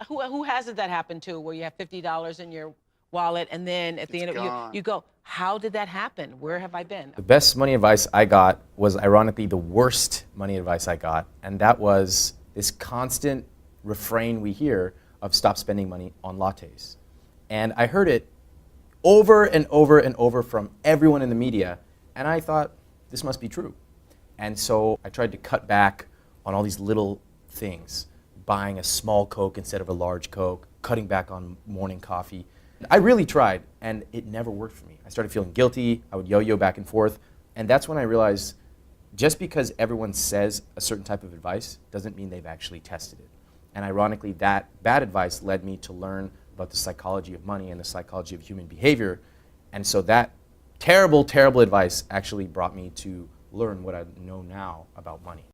who hasn't that happened to, where you have $50 in your wallet and then at the end of you go, how did that happen? Where have I been? The best money advice I got was ironically the worst money advice I got, and that was this constant refrain we hear of stop spending money on lattes. And I heard it over and over and over from everyone in the media, and I thought, this must be true. And so I tried to cut back on all these little things, buying a small Coke instead of a large Coke, cutting back on morning coffee. I really tried, and it never worked for me. I started feeling guilty, I would yo-yo back and forth, and that's when I realized just because everyone says a certain type of advice doesn't mean they've actually tested it. And ironically, that bad advice led me to learn about the psychology of money and the psychology of human behavior. And so that terrible, terrible advice actually brought me to learn what I know now about money.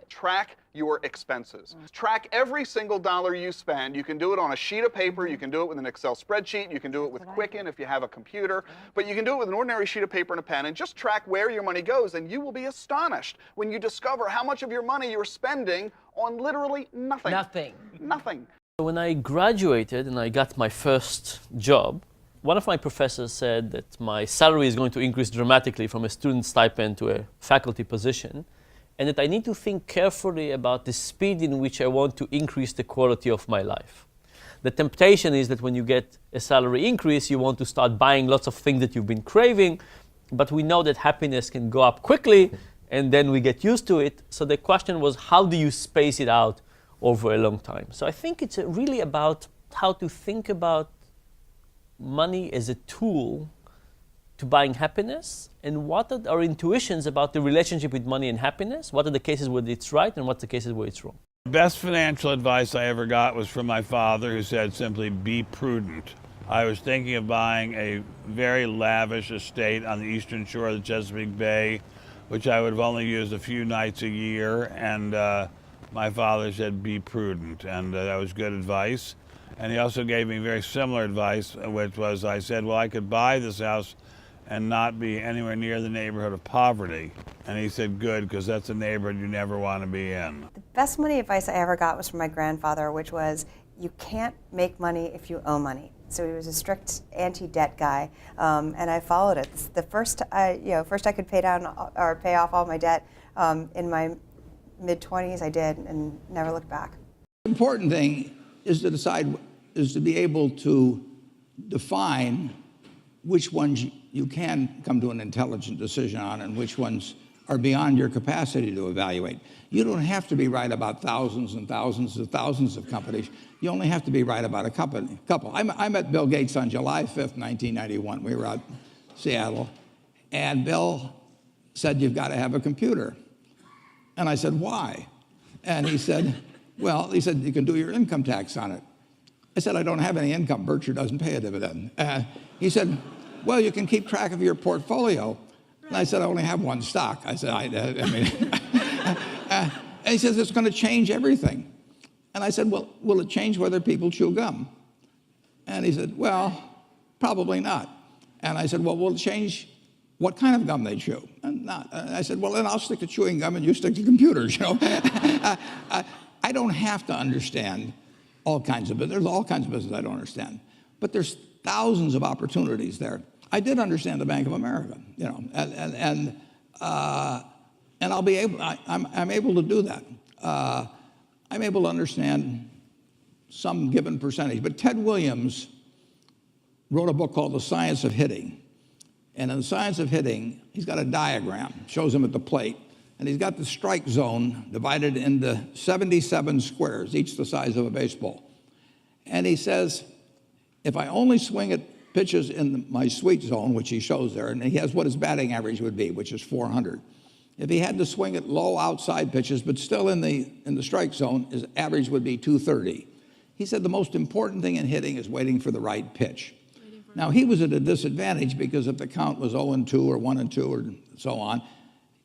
Track your expenses. Track every single dollar you spend. You can do it on a sheet of paper, you can do it with an Excel spreadsheet, you can do it with Quicken if you have a computer, but you can do it with an ordinary sheet of paper and a pen and just track where your money goes, and you will be astonished when you discover how much of your money you're spending on literally nothing. Nothing. When I graduated and I got my first job, one of my professors said that my salary is going to increase dramatically from a student stipend to a faculty position, and that I need to think carefully about the speed in which I want to increase the quality of my life. The temptation is that when you get a salary increase, you want to start buying lots of things that you've been craving, but we know that happiness can go up quickly, and then we get used to it. So the question was, how do you space it out over a long time? So I think it's really about how to think about money as a tool to buying happiness, and what are our intuitions about the relationship with money and happiness? What are the cases where it's right and what's the cases where it's wrong? The best financial advice I ever got was from my father, who said simply, be prudent. I was thinking of buying a very lavish estate on the eastern shore of the Chesapeake Bay, which I would have only used a few nights a year, and my father said, be prudent, and that was good advice. And he also gave me very similar advice, which was, I said, well, I could buy this house and not be anywhere near the neighborhood of poverty. And he said, good, because that's a neighborhood you never want to be in. The best money advice I ever got was from my grandfather, which was, you can't make money if you owe money. So he was a strict anti-debt guy, and I followed it. The first I could pay down or pay off all my debt in my mid-20s, I did, and never looked back. The important thing is to be able to define which ones you can come to an intelligent decision on and which ones are beyond your capacity to evaluate. You don't have to be right about thousands and thousands and thousands of companies. You only have to be right about a couple. I met Bill Gates on July 5th, 1991. We were out in Seattle, and Bill said, you've got to have a computer. And I said, why? And he said, well, he said, you can do your income tax on it. I said, I don't have any income. Berkshire doesn't pay a dividend. He said, well, you can keep track of your portfolio. And I said, I only have one stock. I said, and he says, it's going to change everything. And I said, well, will it change whether people chew gum? And he said, well, probably not. And I said, well, will it change what kind of gum they chew? And not. And I said, well, then I'll stick to chewing gum and you stick to computers, you know. I don't have to understand all kinds of business. There's all kinds of business I don't understand. But there's thousands of opportunities there. I did understand the Bank of America, you know, and I'll be able. I'm able to do that. I'm able to understand some given percentage. But Ted Williams wrote a book called The Science of Hitting, and in The Science of Hitting, he's got a diagram, shows him at the plate, and he's got the strike zone divided into 77 squares, each the size of a baseball. And he says, if I only swing at pitches in my sweet zone, which he shows there, and he has what his batting average would be, which is 400. If he had to swing at low outside pitches, but still in the strike zone, his average would be 230. He said the most important thing in hitting is waiting for the right pitch. Now, he was at a disadvantage because if the count was 0-2 or 1-2 or so on,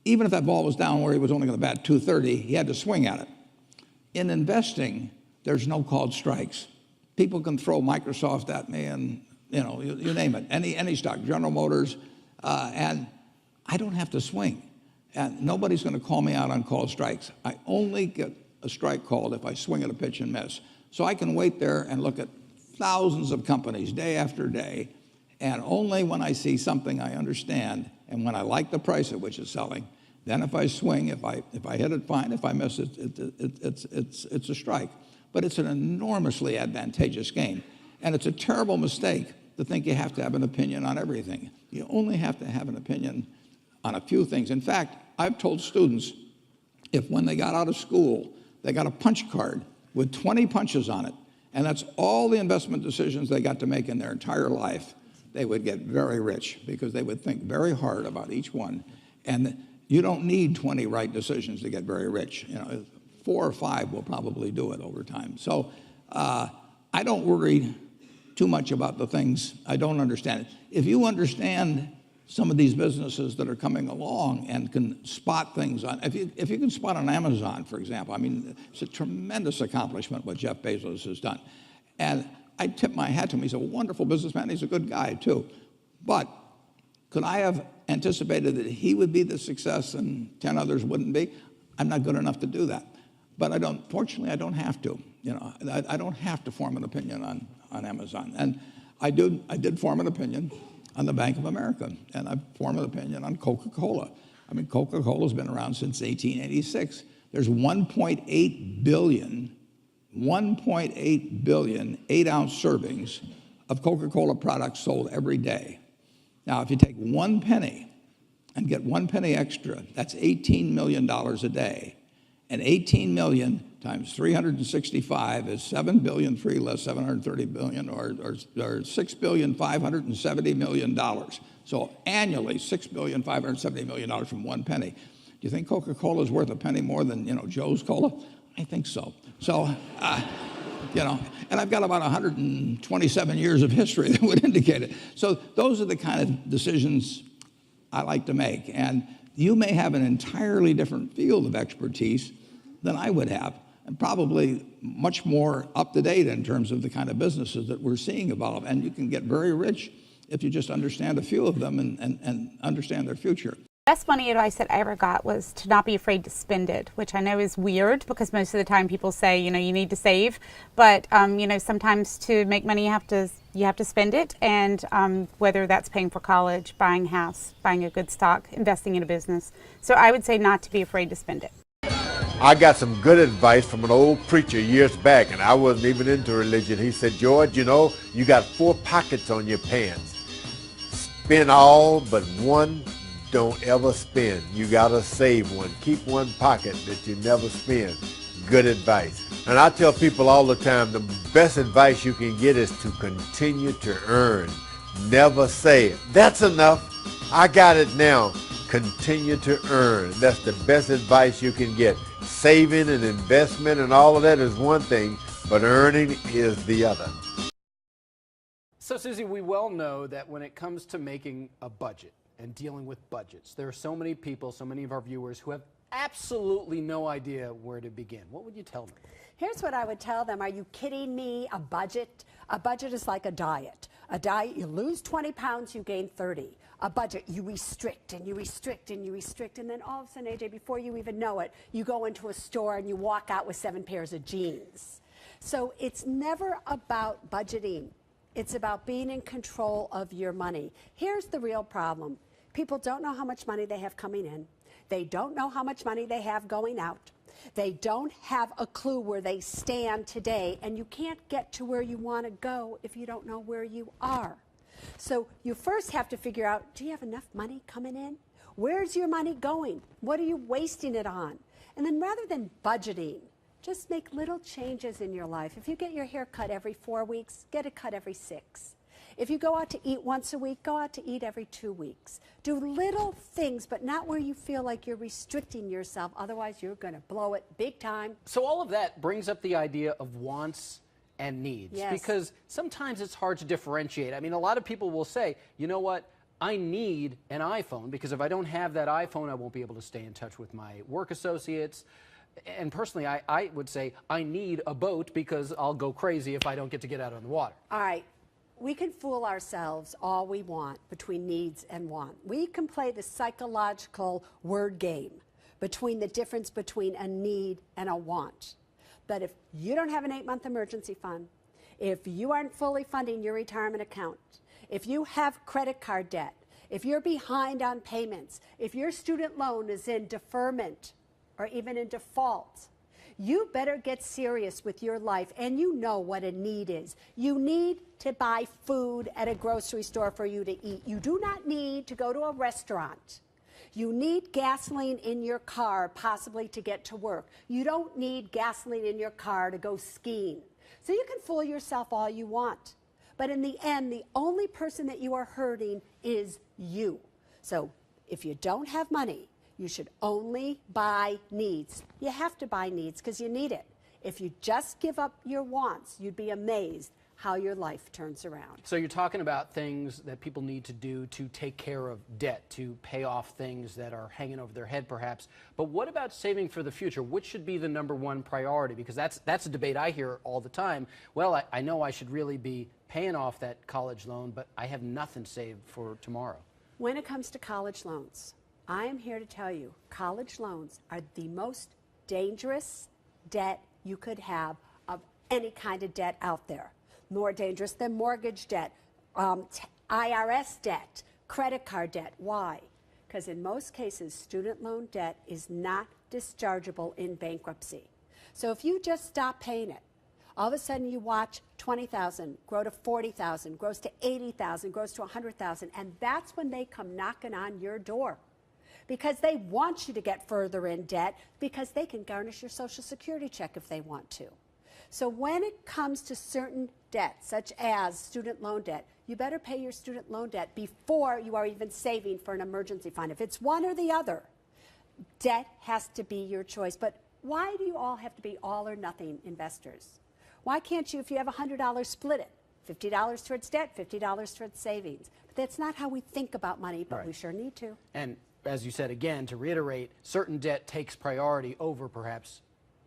even if that ball was down where he was only going to bat 230, he had to swing at it. In investing, there's no called strikes. People can throw Microsoft at me and, you know, you name it, any stock, General Motors, and I don't have to swing. And nobody's going to call me out on called strikes. I only get a strike called if I swing at a pitch and miss. So I can wait there and look at thousands of companies day after day, and only when I see something I understand and when I like the price at which it's selling, then if I swing, if I hit it, fine. If I miss it, it's a strike. But it's an enormously advantageous game. And it's a terrible mistake to think you have to have an opinion on everything. You only have to have an opinion on a few things. In fact, I've told students, if when they got out of school, they got a punch card with 20 punches on it, and that's all the investment decisions they got to make in their entire life, they would get very rich because they would think very hard about each one. And you don't need 20 right decisions to get very rich. 4 or 5 will probably do it over time. So I don't worry too much about the things I don't understand. If you understand some of these businesses that are coming along and can spot things on, if you can spot on Amazon, for example, I mean, it's a tremendous accomplishment what Jeff Bezos has done. And I tip my hat to him. He's a wonderful businessman. He's a good guy, too. But could I have anticipated that he would be the success and 10 others wouldn't be? I'm not good enough to do that. But fortunately, I don't have to. I don't have to form an opinion on Amazon. And I did form an opinion on the Bank of America, and I formed an opinion on Coca-Cola. I mean, Coca-Cola's been around since 1886. There's 1.8 billion 8-ounce servings of Coca-Cola products sold every day. Now, if you take 1 penny and get 1 penny extra, that's $18 million a day. And 18 million times 365 is 7 billion, 3 less 730 billion, or $6,570 million. So annually, $6,570 million from 1 penny. Do you think Coca-Cola is worth a penny more than Joe's Cola? I think so. So, and I've got about 127 years of history that would indicate it. So those are the kind of decisions I like to make. And you may have an entirely different field of expertise than I would have, and probably much more up to date in terms of the kind of businesses that we're seeing evolve. And you can get very rich if you just understand a few of them and understand their future. Best money advice that I ever got was to not be afraid to spend it, which I know is weird because most of the time people say, you need to save, but sometimes to make money you have to spend it, and whether that's paying for college, buying a house, buying a good stock, investing in a business. So I would say not to be afraid to spend it. I got some good advice from an old preacher years back, and I wasn't even into religion. He said, George, you got 4 pockets on your pants. Spend all but one. Don't ever spend. You gotta save one. Keep one pocket that you never spend. Good advice. And I tell people all the time, the best advice you can get is to continue to earn. Never say, that's enough. I got it now. Continue to earn. That's the best advice you can get. Saving and investment and all of that is one thing, but earning is the other. So, Susie, we well know that when it comes to making a budget and dealing with budgets, there are so many people, so many of our viewers who have absolutely no idea where to begin. What would you tell them? Here's what I would tell them. Are you kidding me? A budget? A budget is like a diet. A diet, you lose 20 pounds, you gain 30. A budget, you restrict and you restrict and you restrict, and then all of a sudden, AJ, before you even know it, you go into a store and you walk out with 7 pairs of jeans. So it's never about budgeting. It's about being in control of your money. Here's the real problem. People don't know how much money they have coming in. They don't know how much money they have going out. They don't have a clue where they stand today, and you can't get to where you want to go if you don't know where you are. So you first have to figure out, do you have enough money coming in? Where's your money going? What are you wasting it on? And then rather than budgeting, just make little changes in your life. If you get your hair cut every 4 weeks, get it cut every 6. If you go out to eat once a week, go out to eat every 2 weeks. Do little things, but not where you feel like you're restricting yourself. Otherwise, you're going to blow it big time. So all of that brings up the idea of wants and needs. Yes. Because sometimes it's hard to differentiate. I mean, a lot of people will say, you know what? I need an iPhone because if I don't have that iPhone, I won't be able to stay in touch with my work associates. And personally, I would say I need a boat because I'll go crazy if I don't get to get out on the water. All right. We can fool ourselves all we want between needs and want. We can play the psychological word game between the difference between a need and a want. But if you don't have an 8-month emergency fund, if you aren't fully funding your retirement account, if you have credit card debt, if you're behind on payments, if your student loan is in deferment or even in default, you better get serious with your life, and you know what a need is. You need to buy food at a grocery store for you to eat. You do not need to go to a restaurant. You need gasoline in your car, possibly to get to work. You don't need gasoline in your car to go skiing. So you can fool yourself all you want. But in the end, the only person that you are hurting is you. So if you don't have money, you should only buy needs. You have to buy needs because you need it. If you just give up your wants, you'd be amazed how your life turns around. So you're talking about things that people need to do to take care of debt, to pay off things that are hanging over their head perhaps. But what about saving for the future? Which should be the #1 priority? Because that's a debate I hear all the time. Well, I know I should really be paying off that college loan, but I have nothing saved for tomorrow. When it comes to college loans, I am here to tell you, college loans are the most dangerous debt you could have of any kind of debt out there. More dangerous than mortgage debt, IRS debt, credit card debt. Why? Because in most cases, student loan debt is not dischargeable in bankruptcy. So if you just stop paying it, all of a sudden you watch 20,000 grow to 40,000, grows to 80,000, grows to 100,000, and that's when they come knocking on your door. Because they want you to get further in debt, because they can garnish your Social Security check if they want to. So when it comes to certain debts, such as student loan debt, you better pay your student loan debt before you are even saving for an emergency fund. If it's one or the other, debt has to be your choice. But why do you all have to be all or nothing investors? Why can't you, if you have $100, split it? $50 towards debt, $50 towards savings. But that's not how we think about money, but Right. we sure need to. And as you said, again, to reiterate, certain debt takes priority over perhaps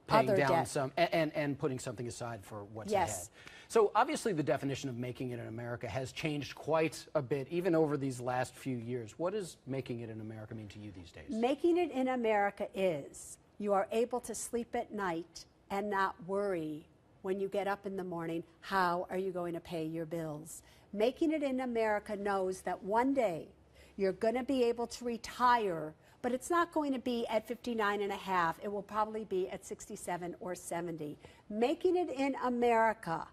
paying Other down debt. some and putting something aside for what's Yes. ahead. So obviously the definition of making it in America has changed quite a bit, even over these last few years. What does making it in America mean to you these days? Making it in America is you are able to sleep at night and not worry when you get up in the morning, how are you going to pay your bills? Making it in America knows that one day you're going to be able to retire, but it's not going to be at 59 and a half. It will probably be at 67 or 70. Making it in America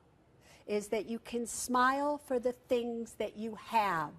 is that you can smile for the things that you have,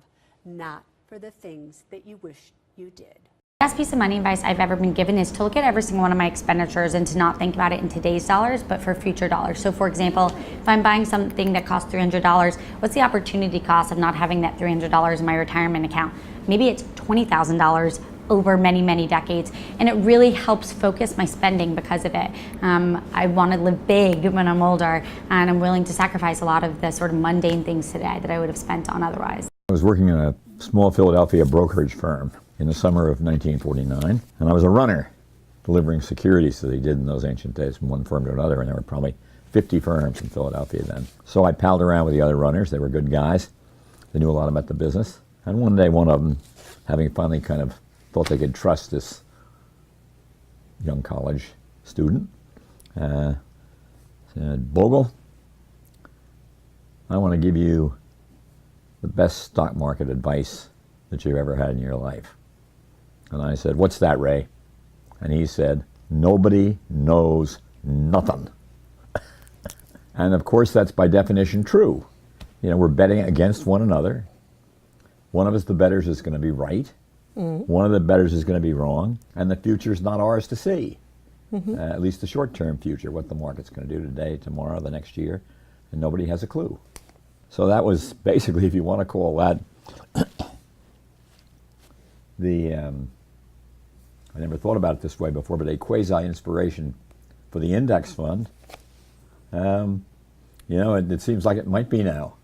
not for the things that you wish you did. The best piece of money advice I've ever been given is to look at every single one of my expenditures and to not think about it in today's dollars, but for future dollars. So for example, if I'm buying something that costs $300, what's the opportunity cost of not having that $300 in my retirement account? Maybe it's $20,000 over many, many decades. And it really helps focus my spending because of it. I want to live big when I'm older, and I'm willing to sacrifice a lot of the sort of mundane things today that I would have spent on otherwise. I was working in a small Philadelphia brokerage firm in the summer of 1949, and I was a runner delivering securities as they did in those ancient days from one firm to another, and there were probably 50 firms in Philadelphia then. So I palled around with the other runners. They were good guys. They knew a lot about the business. And one day, one of them, having finally kind of thought they could trust this young college student, said, "Bogle, I want to give you the best stock market advice that you've ever had in your life." And I said, "What's that, Ray?" And he said, "Nobody knows nothing." And of course, that's by definition true. You know, we're betting against one another. One of us, the bettors, is going to be right. One of the bettors is going to be wrong. And the future's not ours to see. At least the short-term future, what the market's going to do today, tomorrow, the next year. And nobody has a clue. So that was basically, if you want to call that, I never thought about it this way before, but a quasi-inspiration for the index fund. You know, it seems like it might be now.